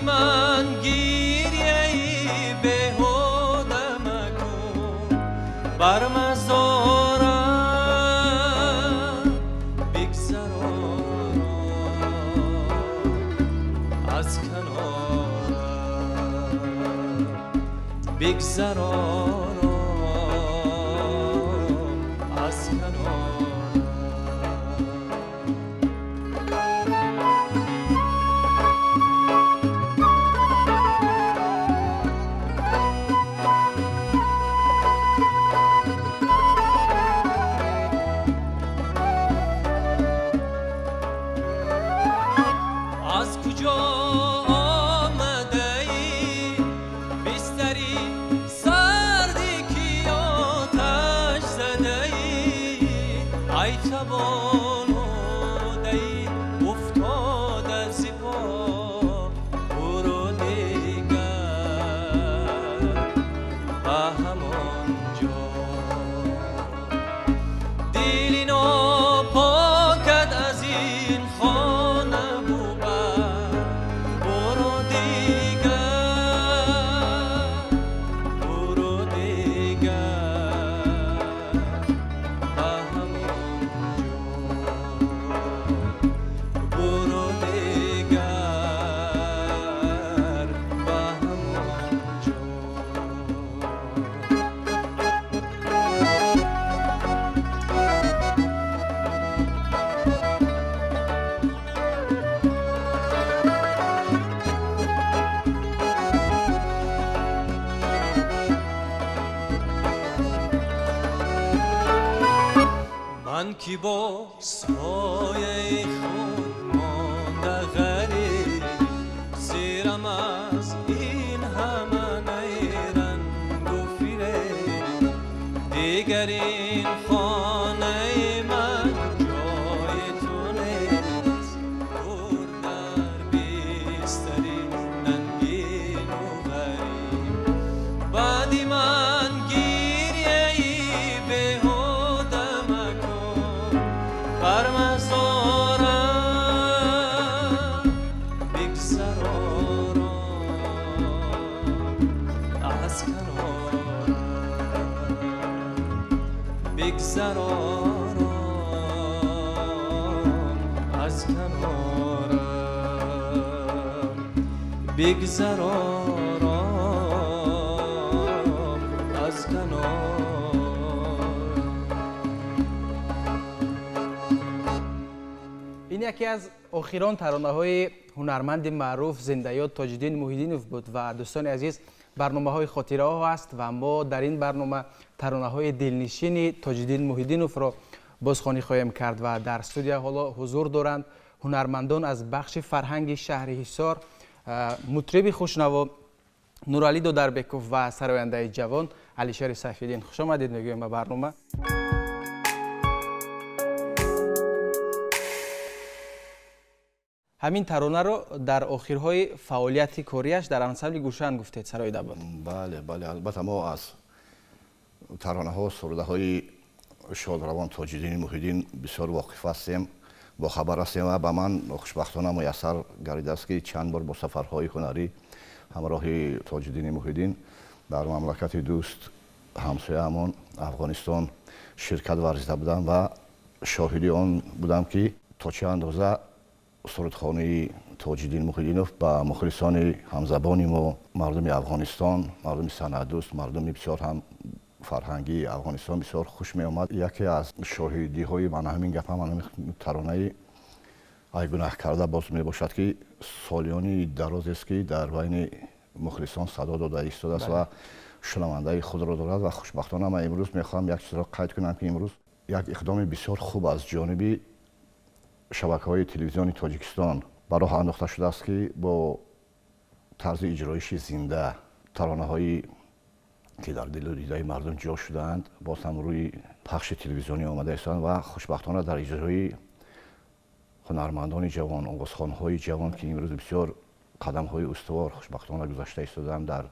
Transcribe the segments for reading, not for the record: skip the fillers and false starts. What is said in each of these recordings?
من گیریه ای بیهوده مکن بر مزارم بگذرانم از کنارم بگذرانم از کنارم از کجا آمده ای بستری سردی که آتش زده ای ای توانوده ای افتاده زیبا برو دیگر به همان جا دلی ناپاکت از این خانه من که با سایه خود مانده غریب زیرم از این همه نیرنگ و فریب دیگر این خانه من جای تو نیست دور در بستری ننگین و غریب بعدی من گیریه ای بیهوده بر مزارم بگذرانم از کنارم بگذرانم از کنارم بگذرانم از کنارم. این یکی از آخرین ترانه‌های هنرمند معروف زنده‌یاد تاج‌الدین محی‌الدینوف بود و دوستان عزیز برنامه‌های خاطره‌ها است و ما در این برنامه ترانه‌های دلنشین تاج‌الدین محی‌الدینوف را بازخوانی خواهیم کرد و در استودیو حالا حضور دارند هنرمندان از بخش فرهنگ شهر حصار مطرب خوشنوا نورعلی دودربکوف و سراینده جوان علیشیر سیف‌الدین. خوش آمدید میگویم به برنامه. همین ترانه رو در آخرهای فعالیت کاریش در انسمبل گوشن گفتید سرای دبات. بله البته ما از ترانه ها سروده های شادروان تاج‌الدین محی‌الدین بسیار واقف هستیم با خبر هستیم و به من خوشبختانه میسر گردیده است که چند بار با سفرهای هنری همراه تاج‌الدین محی‌الدین در مملکت دوست همسایه‌مان افغانستان شرکت ورزیده بودم و شاهدی آن بودم که تا چه اندازه سرودخوانی تاج‌الدین محی‌الدینوف به مخلصان همزبانی ما مردم افغانستان، مردم صنعت دوست، مردم بسیار هم فرهنگی افغانستان بسیار خوش می آمد. یکی از شاهدی های من همین گپ هم همین ترانه ای گناه کرده باز می باشد که سالیانی دراز است که در بین مخلصان صدا داده ایستاده است و شنونده خود را دارد و خوشبختانه من امروز می خواهم یک چیز را قید کنم که امروز یک اقدام بسیار خوب از جانب شبکه‌های تلویزیونی تاجیکستان برای انداخته شده است که با طرز اجرایش زنده ترانه‌هایی که در دل و دیده مردم جا شدند باز هم روی پخش تلویزیونی آمده هستند و خوشبختانه در اجرای هنرمندان جوان، آوازخوان‌های جوان که امروز بسیار قدم‌های استوار خوشبختانه گذاشته ایستادند در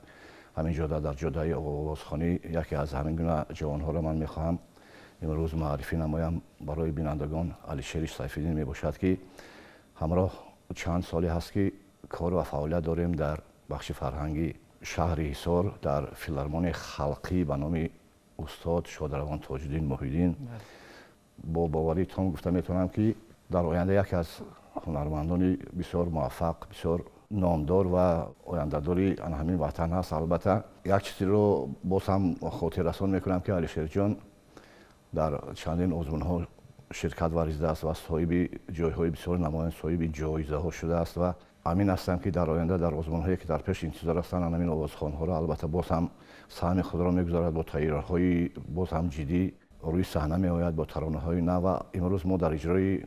همین جاده در جاده آوازخوانی یکی از همین گونه جوان‌ها را من می‌خواهم امروز معرفی نمایم برای بینندگان علیشیر سیف‌الدین می باشد که همراه چند سالی هست که کار و فعالیت داریم در بخش فرهنگی شهر حصار در فیلارمونی خلقی به نام استاد شادروان تاج‌الدین محی‌الدین. با باوری تام گفته میتونم که در آینده یکی از هنرمندان بسیار موفق، بسیار نامدار و آینده‌داری همین وطن هست. البته یک چیزی رو باز هم خاطر رسان میکنم که علیشیر جان در چندین آزمون‌ها شرکت ورزیده است و صاحب جای‌های بسیار نمایان، صاحب جایزه‌ها شده است و امین هستم که در آینده در آزمون‌هایی که در پیش انتظار هستند همین آوازخوان‌ها را البته باز هم سهم خود را می‌گذارد با تیارهای باز هم جدی روی صحنه می‌آید با ترانه‌های نو و امروز ما در اجرای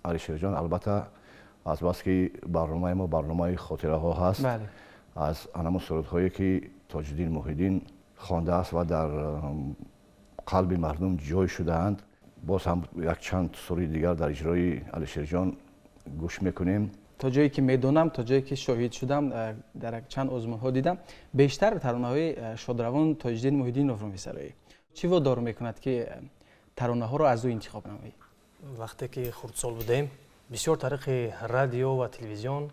علیشیر جان البته از بس که برنامه ما برنامه خاطره‌ها هست. بله. از همون سرودهایی که تاج‌الدین محی‌الدین خوانده است و در قلب مردم جای شده‌اند باز هم یک چند سرود دیگر در اجرای علیشیر جان گوش میکنیم. تا جایی که میدونم، تا جایی که شاهد شدم در چند آزمون‌ها دیدم بیشتر ترانه‌های شادروان تاج‌الدین محی‌الدین رو می‌سرایی. چی وادار میکند که ترانه‌ها رو از او انتخاب نمایی؟ وقتی که خردسال بودیم بسیار طریق رادیو و تلویزیون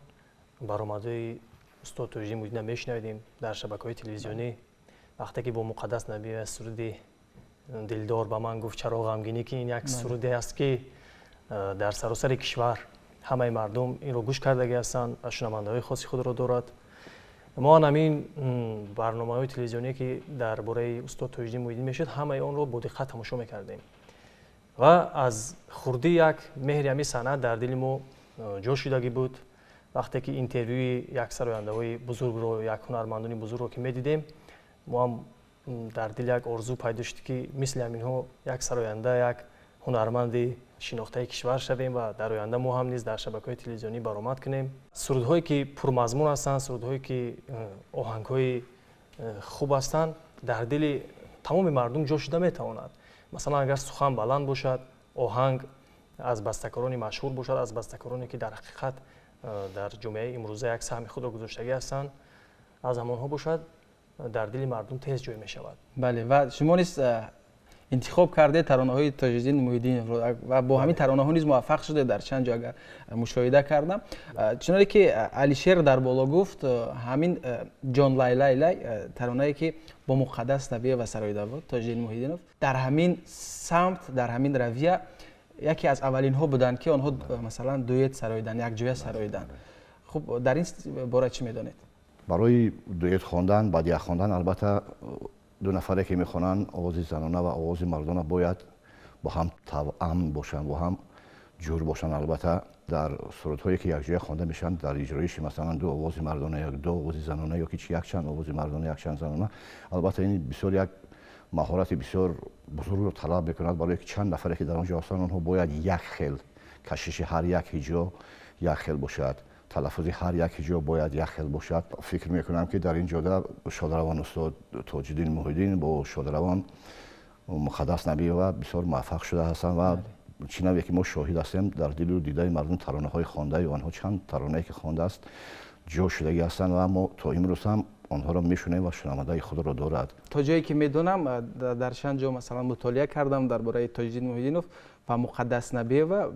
برآمدهای استاد تاج‌الدین محی‌الدین میشنویدیم در شبکه‌های تلویزیونی. وقتی که با مقدس نبی سرود دلدار به من گفت چرا غمگینی که این یک سرودی است که در سراسر کشور همه مردم این رو گوش کرده هستند و شنونده‌های خاصی خود را دارد. ما همین برنامه‌های تلویزیونی که درباره استاد تاج‌الدین محی‌الدین میشد همه آن رو با دقت تماشا می‌کردیم و از خردی یک مهر همین صنعت در دل ما جا شدگی بود. وقتی که اینترویوی یک سراینده‌های بزرگ رو، یک هنرمندان بزرگ رو که می‌دیدیم ما هم در دل یک آرزو پیدا شد که مثل همین‌ها یک سراینده، یک هنرمند شناخته کشور شویم و در آینده ما هم نیز در شبکه‌های تلویزیونی برآمد کنیم. سرودهایی که پرمضمون هستند، سرودهایی که آهنگ‌های خوب هستند در دل تمام مردم جا شده میتواند. مثلا اگر سخن بلند باشد، آهنگ از بسته‌کاران مشهور باشد، از بسته‌کارانی که در حقیقت در جامعه امروزه یک سهم خود را گذاشته هستند، از همانها باشد در دل مردم تیز جای می شود. بله و شما نیز انتخاب کرده ترانه‌های تاج‌الدین محی‌الدین و با همین ترانه‌ها نیز موفق شده در چند جا اگر مشاهده کردم. چنانکه که علیشیر در بالا گفت همین جان لیلی لی ترانه‌ای که با مقدس نبی و سرای داوود تاج‌الدین محی‌الدین در همین سمت در همین رویه یکی از اولین ها بودند که آنها مثلا دویت سراییدن، یک جای سراییدن. خب در این باره چی می‌دانید؟ برای دویت خواندن، بدیع خواندن البته دو نفره که میخوانند آواز زنانه و آواز مردانه باید با هم توأم باشند، با هم جور باشند. البته در سرودهایی که یک جای خوانده میشن در اجرایش مثلا دو آواز مردانه یا دو آواز زنانه یا یک چند آواز مردانه یک چند زنانه، البته این بسیار یک مهارت بسیار بزرگ رو طلب میکند. برای چند نفره که در آنجا هستند اونها باید یک خیل کشش هر یک هجا یک خیل باشد، تلفظ هر یک هجا باید یک خیل باشد. فکر میکنم که در این جاده شادروان استاد تاج‌الدین محی‌الدین با شادروان مقدس نبی و بسیار موفق شده هستند و چنانچه که ما شاهد هستیم در دل و دیده مردم ترانه‌های خوانده آنها چند ترانه‌ای که خوانده است جا شدگی هستند و ما تا امروز هم آنها را میشنویم و شنونده خود را دارد. تا جایی که میدونم در چند جا مثلا مطالعه کردم درباره تاج‌الدین محی‌الدین و مقدس نبی و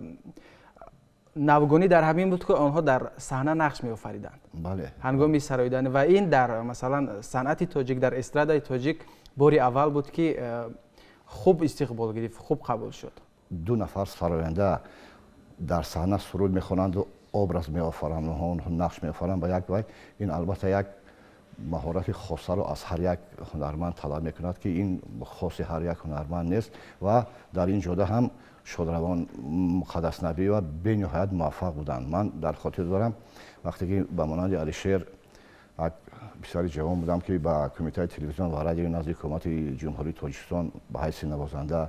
نوگانی در همین بود که آنها در صحنه نقش می آفریدند. بله. هنگام سراییدن و این در مثلا صنعت تاجیک در استرادای تاجیک باری اول بود که خوب استقبال گرفت، خوب قبول شد. دو نفر سراینده در صحنه سرود میخوانند و ابراز میآفرند و نقش میآفرند به یک وای. این البته یک مهارت خاصه رو از هر یک هنرمند طلب میکند که این خاص هر یک هنرمند نیست و در این جاده هم شادروان مقدس نبی و به نهایت موفق بودند. من در خاطر دارم وقتی که به مانند علیشیر بسیار جوان بودم که با کمیته تلویزیون و رادیو نزد حکومت جمهوری تاجیکستان به حیث نوازنده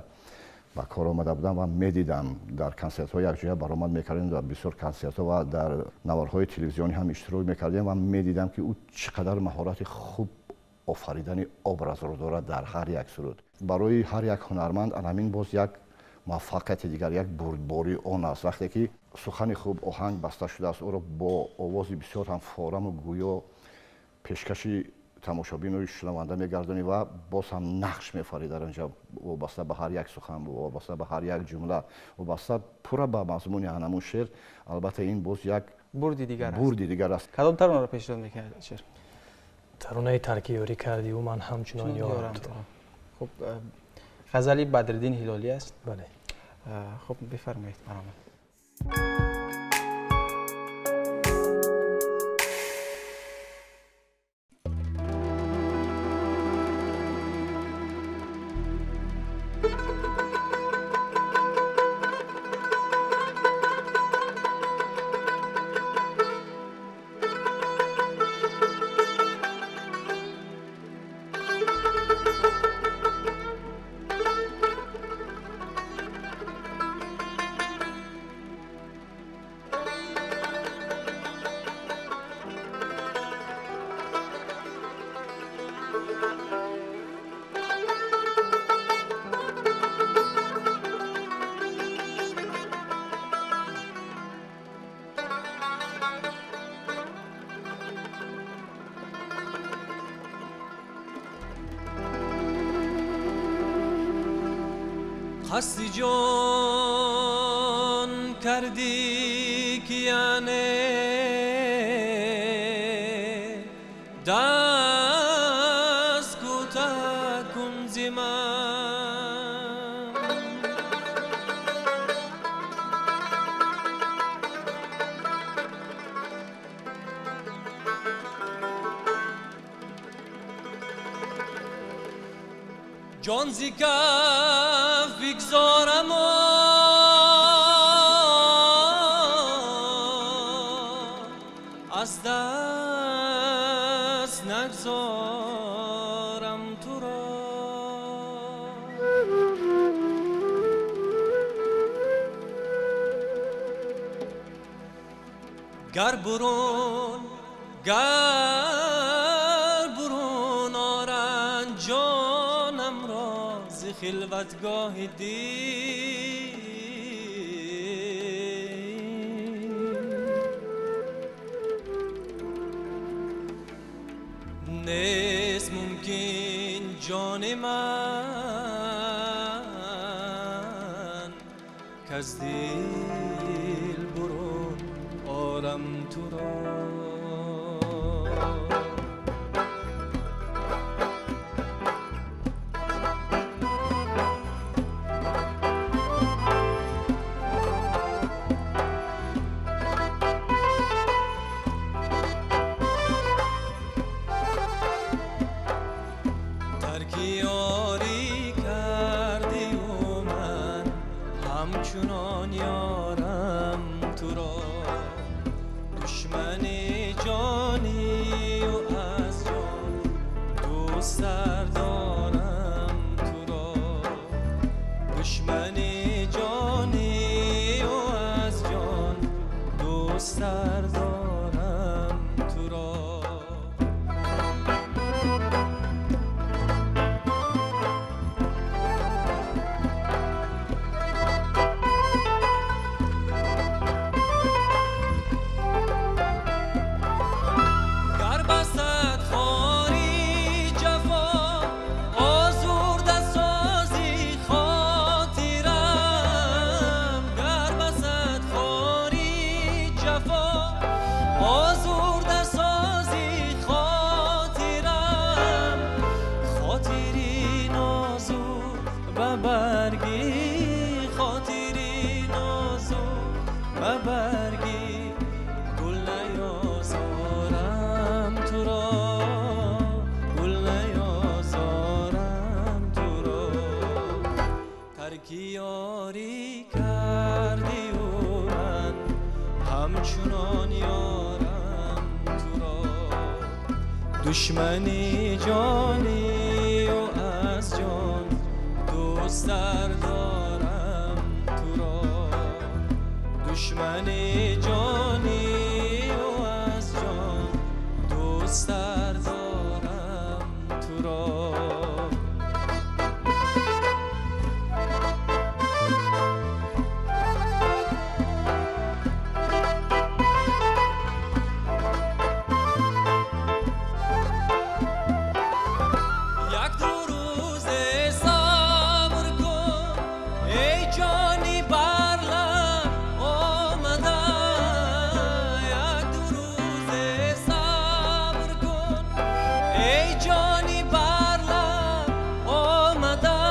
با کار آمده بودم و میدیدم در کنسرت های یک جای برآمد میکردیم، در بسیار کنسرت ها و در نوارهای تلویزیونی هم اشتراک میکردیم و میدیدم که او چقدر مهارت خوب آفریدن ابراز رو دارد در هر یک سرود. برای هر یک هنرمند همین باز یک موفقیت دیگر، یک بردباری آن است وقتی که سخن خوب آهنگ بسته شده است او را با آواز بسیار هم فارم و گویا پیشکشی تماشابین و شنونده میگردانی و باز هم نقش می‌آفرید در آنجا وابسته به هر یک سخن، وابسته به هر یک جمله، وابسته پورا به مضمون همون شعر. البته این باز یک بردی دیگر است. بردی دیگر است. کدام ترانه را پیشنهاد می‌کنید شعر؟ ترانه ترک یاری کردی و من همچنان یارم تو. خب غزلی بدرالدین هلالی است. بله. خب بفرمایید برام. هستی جان کردی که یعنی دست کوتاه کن ز من جان ز کف بگذارم از دست نگذارم تو را گر برون آرن جانم را ز خلوتگاه دی نیست ممکن جان من کز دل برون آرم تو را یاری کردی و من همچنان یارم تو را دشمن جانی و از جان دوست دارم تو را دشمن جانی و از جان دوست دارم تو را برگی گل نیازارم تو را گل نیازارم تو را ترک یاری کردی و من همچنان یارم تو را دشمنی جانی و از جان دوست دارم تو را دشمن جانی و از جان دوست دارم تو را یک دو روز صبر کن ای جانی بر لب آمده جانی بر لب آمده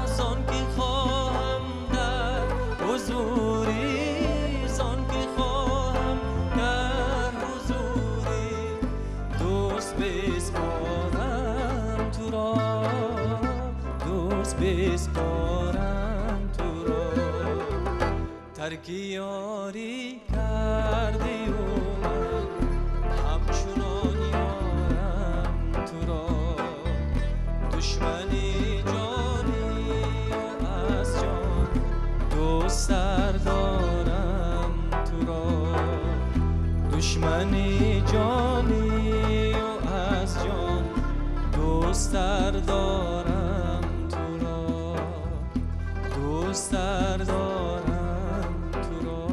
زان که خواهم در حضوری زان که خواهم در حضوری دوست بسپارم تو را دوست بسپارم تو را ترک یاری کردی و من همچنان یارم تو را دشمنی جانی و از جان دوست دارم تو را دشمنی جانی و از جان دوست دارم تو را دوست دارم تو را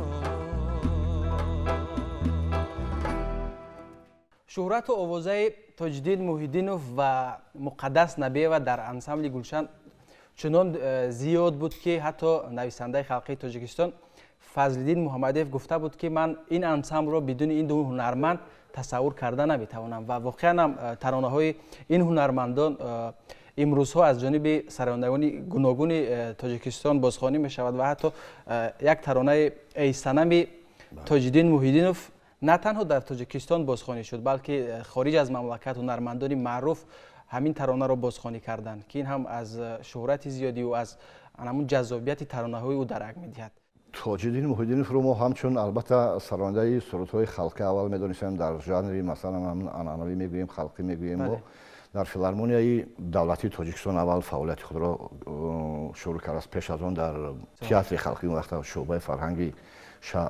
شهرت و آوازه تاج‌الدین محیدینوف و مقدس نبی‌یوا در انسامبل گلشن چنان زیاد بود که حتی نویسنده خلقی تاجیکستان فضل‌الدین محمدیف گفته بود که من این انسامبل را بدون این دو هنرمند تصور کرده نمیتوانم و واقعا هم ترانه‌های این هنرمندان امروزها از جانب سرهنگان گوناگون تاجیکستان بازخوانی می شود و حتی یک ترانه ای صنم تاج‌الدین محیدینوف نه تنها در تاجیکستان بازخوانی شد بلکه خارج از مملکت هنرمندان معروف همین ترانه را بازخوانی کردند که این هم از شهرت زیادی و از همون جذابیت ترانه‌های او درک می‌دهد. تاج‌الدین محیدینوف رو ما همچون البته سرانده سرودهای خلقی اول می‌دانستیم در ژانری مثلا همون عنعنوی میگوییم خلقی میگوییم و در فیلارمونیای دولتی تاجیکستان اول فعالیت خود را شروع کرد است. پیش از آن در تئاتر خلقی وقت شعبه فرهنگی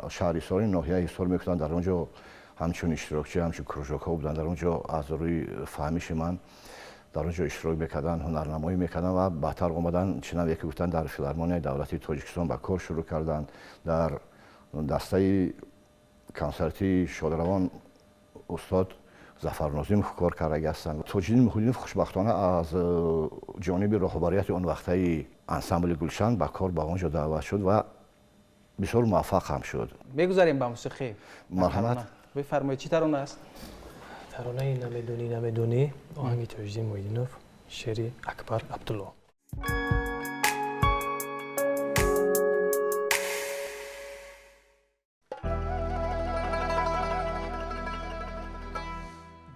شهریستان ناحیه ایستار می‌کردند در اونجا همچون اشتراکچی همچون کروژاک‌ها بودند در اونجا از روی فهمیش من در اونجا اشتراک میکردن هنرنمایی میکردن و بعدتر اومدن چنان یکی گفتن در فیلارمونی دولتی تاجیکستان به کار شروع کردن در دسته کنسرتی شادروان استاد ظفرناظم کار کرده هستند. تاج‌الدین محیدینوف خوشبختانه از جانب رهبریت اون وقته انسامبل گلشن به کار به اونجا دعوت شد و بسیار موفق هم شد. میگذاریم به موسیقی. مرحمت. بفرمایید چی ترانه است؟ ترانه نمیدونی آهنگ تاج‌الدین محیدینوف شعر اکبر عبدالله.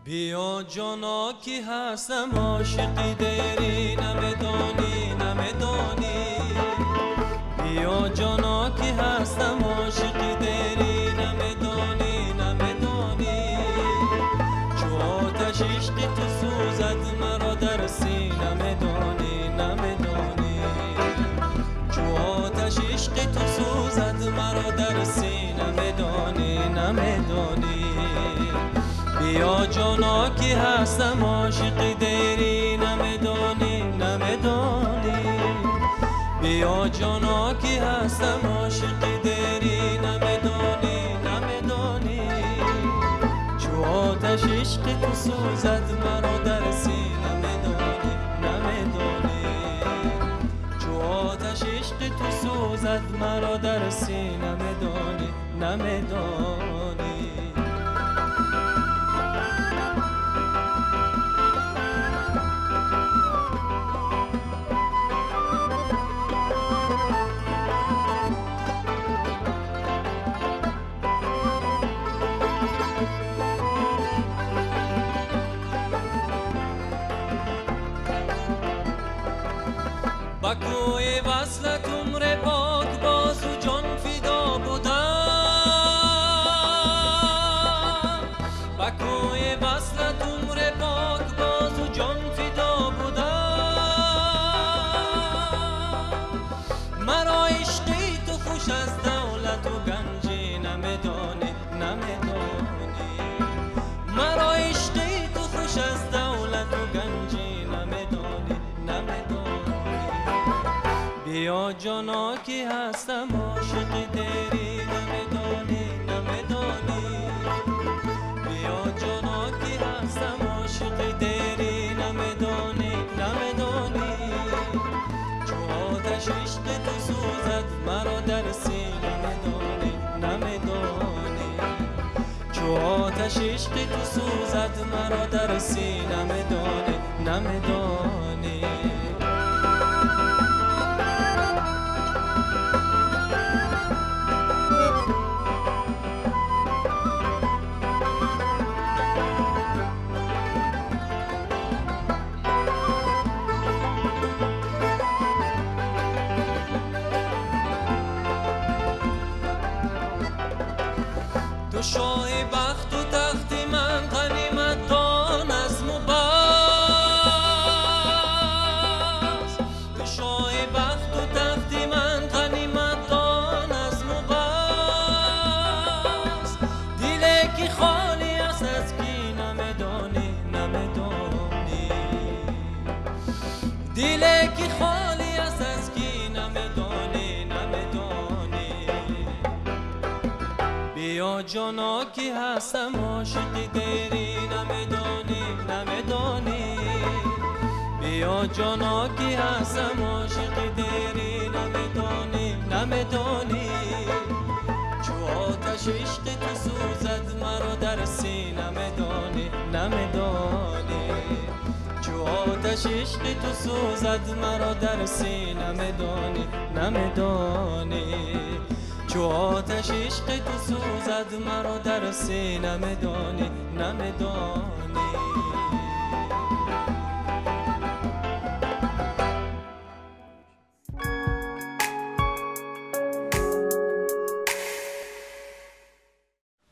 بیا جانا کی هستم عاشقی داری نمیدانی بیا جانا کی هستم عاشقی داری نمیدانی چو آتش عشق تو سوزد مرا در سینه نمیدانی چو آتش عشق تو سوزد مرا در سینه نمیدانی بیا جانا کی هستم عاشقی داری نمیدانی بیا جانا کی هستم عاشقی داری نمیدانی چو آتش عشق تو سوزد مرا در سینه نمیدانی چو آتش عشق تو سوزد مرا در سینه نمیدانی با کوی وصلت عمر پاک باز و جان فدا بودم با کوی وصلت عمر پاک باز و جان فدا بودم مرا عشقی تو خوش از دولت و گنجی نمیدانی مرا عشقی تو خوش از دولت و گنجی نمیدانی بیا جانا کی هستم عاشق داری نمیدانی بیا جانا کی هستم عاشق داری نمیدانی چو آتش عشق تو سوزد مرا در سینه نمیدانی چو تو آتش عشق تو سوزد مرا در سینه نمیدانی نمیدانی تو شاه بخت و تختی من غنیمت دان از مباز تو شاه بخت و تختی من غنیمت دان از مباز دیله که خالی است از کی نمیدانی نمیدانی دیله که خالی است از کی نمیدانی نمیدانی بیا جانا کی هستم عاشق دیری نمیدانی نمیدانی بیا جانا کی هستم عاشق دیری نمیدانی نمیدانی چو آتش عشق تو سوزد مرا در سینه نمیدانی نمیدانی چو آتش عشق تو سوزد مرا در سینه نمیدانی نمیدانی چو آتش عشق تو سوزد مرا در سینه نمیدانی نمیدانی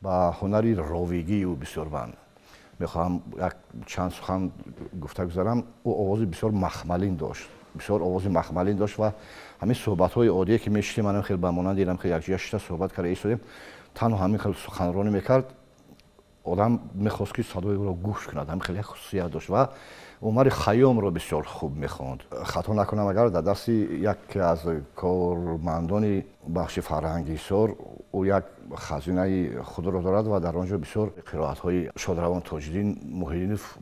با هنری راویگی او بسیار من میخواهم یک چند سخن گفته گذارم. او آواز بسیار مخملین داشت، بسیار آواز مخملین داشت و همین صحبت های عادی که میشتیم من خیلی به مانند دیدم که یک جشن صحبت کرده ایستادیم تنها همین خیلی سخنرانی میکرد آدم میخواست که صدای او را گوش کند. همین خیلی خصوصیت داشت و عمر خیام را بسیار خوب میخواند. خطا نکنم اگر در دست یک از کارمندان بخش فرهنگی سر او یک خزینه خود را دارد و در آنجا بسیار قرائت های شادروان تاج‌الدین محیدینوف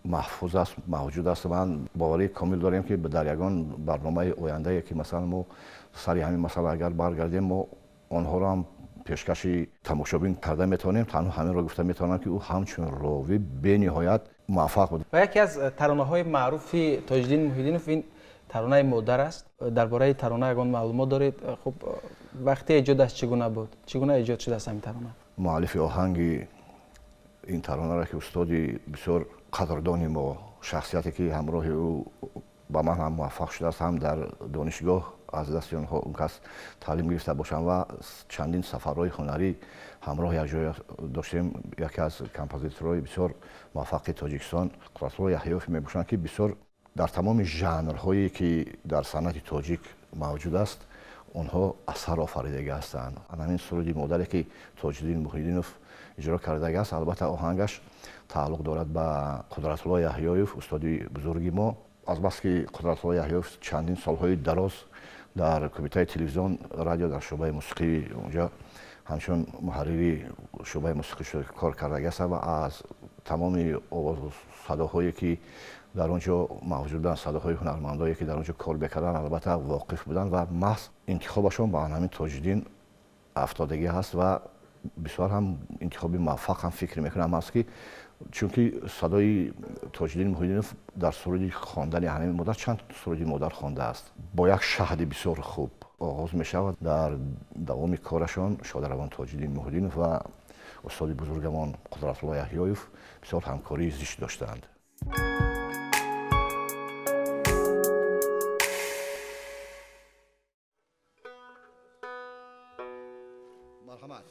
محفوظ است، موجود است. من باوری کامل داریم که در یگان برنامه آینده که مثلا ما سری همین مسئله اگر برگردیم ما آنها را هم پیشکش تماشابین کرده میتونیم. تنها همین را گفته میتونم که او همچون راوی به نهایت موفق بود. و یکی از ترانه‌های معروف تاج‌الدین محیدینوف این ترانه مادر است. درباره ترانه یگان معلومات دارید؟ خب وقتی ایجادش چگونه بود؟ چگونه ایجاد شده است این ترانه؟ مؤلف آهنگ این ترانه را که استادی بسیار قدردانی ما، شخصیتی که همراه او با من هم موفق شده است، هم در دانشگاه از دست اون کس تعلیم گرفته باشم و چندین سفرهای هنری همراه یک جای داشتیم. یکی از کمپوزیتورهای بسیار موفق تاجیکستان قدرت‌الله یحیوف میباشند که بسیار در تمام ژانرهایی که در صنعت تاجیک موجود است اونها اثر آفریده هستند. همین سرودی مادری که تاج‌الدین محیدینوف اجرا کرده است البته آهنگش تعلق دارد به قدرت‌الله یحیوف استادی بزرگی ما. از بس که قدرت‌الله یحیوف چندین سالهای دراز در کمیته تلویزیون رادیو در شعبه موسیقی اونجا همچون محرری شعبه موسیقی شده کار کرده است و از تمام آواز و صداهایی که در اونجا موجود بودن، صداهای هنرمندایی که در اونجا کار بکردن البته واقف بودن و محض انتخابشون با همین تاج‌الدین افتادگی هست و بسیار هم انتخابی موفق هم فکر میکنم است که چون که صدای تاج‌الدین محیدینوف در سرودی خواندن همین مادر چند سرودی مادر خوانده است با یک شهد بسیار خوب آغاز می شود. در دوام کارشان شادروان تاج‌الدین محیدینوف و استاد بزرگمان قدرت‌الله یحیوف بسیار همکاری زیست داشتند. مرحمت.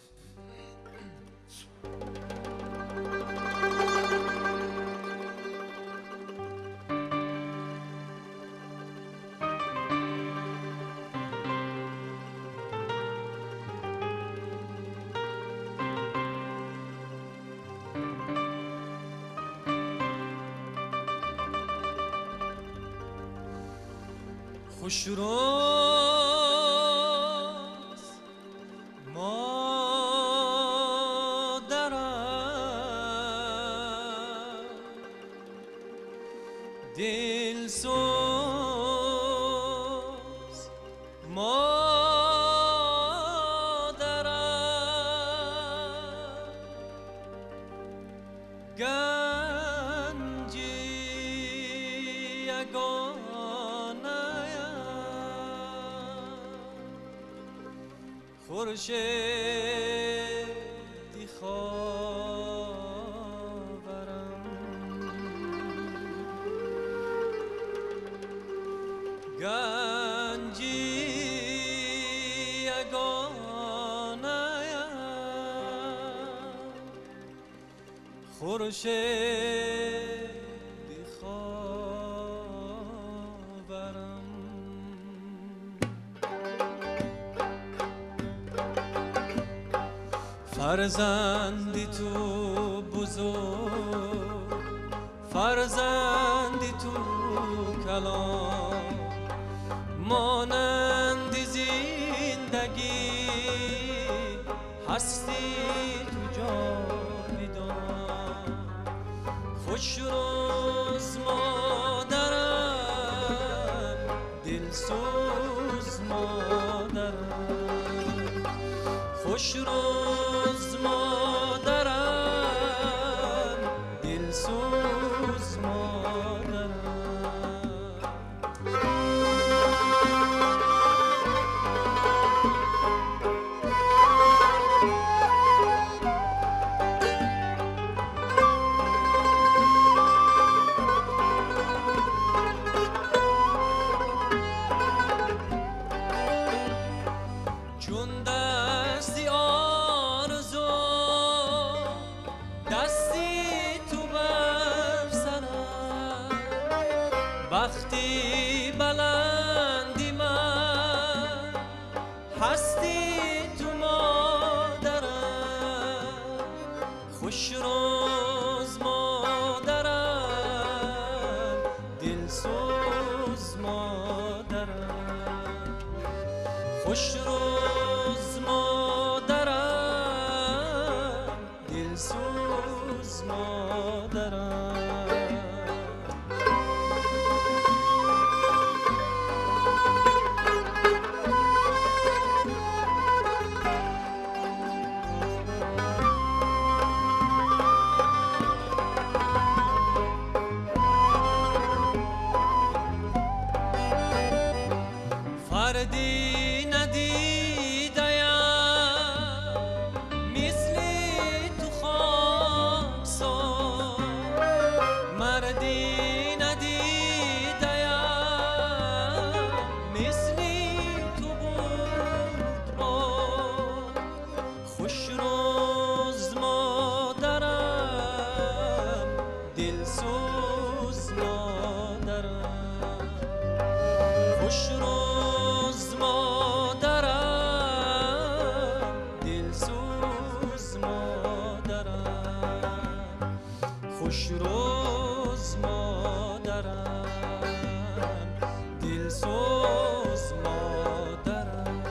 خوش روز مادرم دل سوز مادرم خورشیدی خاورم گنجی خورشیدی خاورم فرزندی تو بزرگ فرزندی تو کلام مانند زندگی هستی تو جاویدان خوش روز مادرم دلسوز مادرم خوش روز مادرم دلسوز مادرم چون دستی آرزو دستی تو بر سرم وقتی بلندی من هستی تو مادرم خوش روز مادرم دلسوز مادرم خوش روز مادرم دلسوز مادرم فردی ندیدیم مثلی تو خاکسار مردی ندیدیم مثلی تو بودبار خوش روز مادرم دلسوز مادرم خوش روز مادرم دلسوز مادرم خوش روز مادرم دلسوز مادرم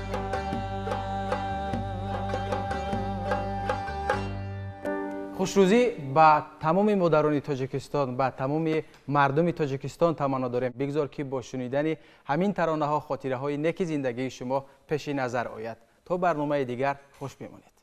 خوشروزی به تمام مادران تاجیکستان به تمام مردم تاجیکستان تمنا داریم. بگذار که با شنیدن همین ترانه ها خاطره های نیک زندگی شما پیش نظر آید. تا برنامه دیگر خوش بمانید.